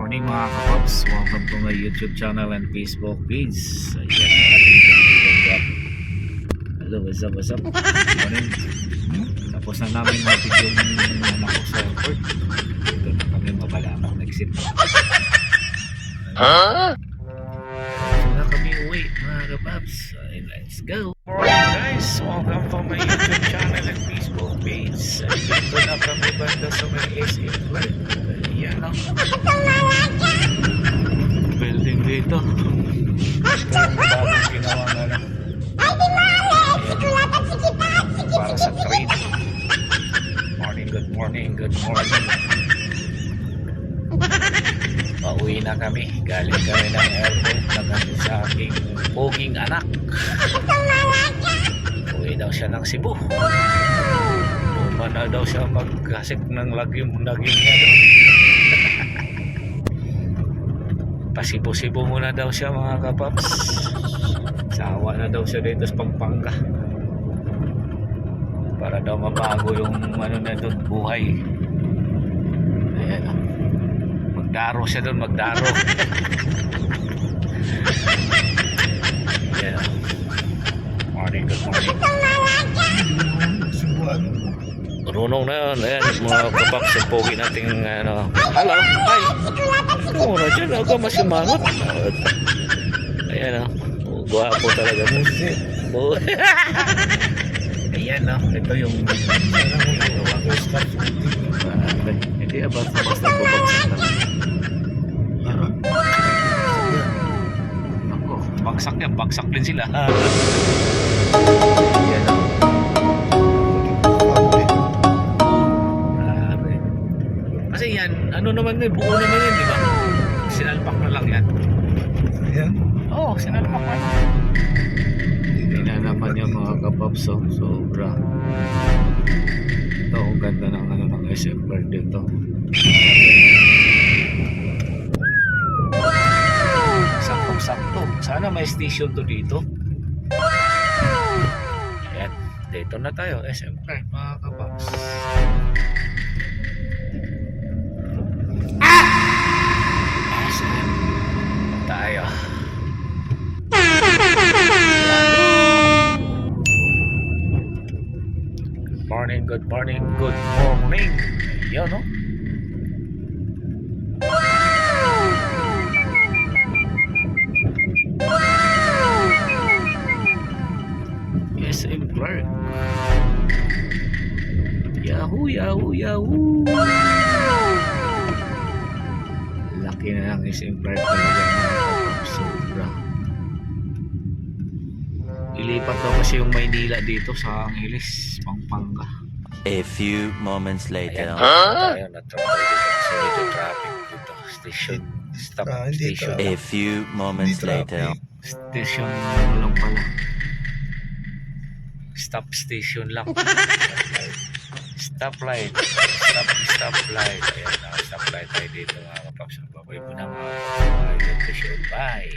morning mga kapops. Welcome to my YouTube channel and Facebook page. Ayan ang ating kaibigan. Hello, what's up, what's up? Morning. Tapos na namin natin yung anak ko sa airport. Dito na kami mabalamang exit. Huh? Dito na kami uwi mga kapops. Let's go. Alright guys, welcome to my YouTube channel and Facebook page. Dito na kami banda sa may SM Flight. Ayan ang building dito. Ito yung bagong ginawa na lang. Para sa train. Morning, good morning, good morning. Pauwi na kami. Galing kami ng airport na sa aking poging anak. Uwi daw siya ng Cebu. Luma na daw siya magkasik ng lagim niya daw. Pasibo-sibo muna daw siya mga kapaps. Sawa na daw siya dito sa Pampanga. Para daw mabago yung ano na doon, buhay. Ayan o. Magdaro siya doon, magdaro. Ayan o. Morning, good morning. Marunong na yun. Ayan, mga kapaps, yung pogi nating ano. Hello, hi. Oo na dyan, ako masimangot. Ayan o. Guwapo talaga mo. Ayan o. Ito yung hindi about sa basta bubagsak na. Ako, bagsak yan. Bagsak din sila. Ayan o. Kasi yan, ano naman yun, buo naman yun, di ba? Sinalpak na lang yan. Ayan. Oo, sinalpak na lang. Tinanapan niya mga kapaps, sobra. Ito, ang ganda ng ano ng SM Bird dito. Saktong-sakto. Sana may station to dito. Ayan, dito na tayo, SM Bird mga kapaps. Tayo. Morning, good morning, good morning. Yan no? SM Clark. Yahoo, yahoo, yahoo. Laki na lang SM Clark talaga mga sobra. Ilipat daw kasi yung Maynila dito sa Angeles, Pampanga. A few moments later. Tayo na kasi medyo traffic dito. Station, stop station. A few moments later. Station ano lang pala. Stop station lang. Stoplight. Stoplight. Ayan na, stoplight tayo dito mga kapaps. Babay po na mga station. Bye.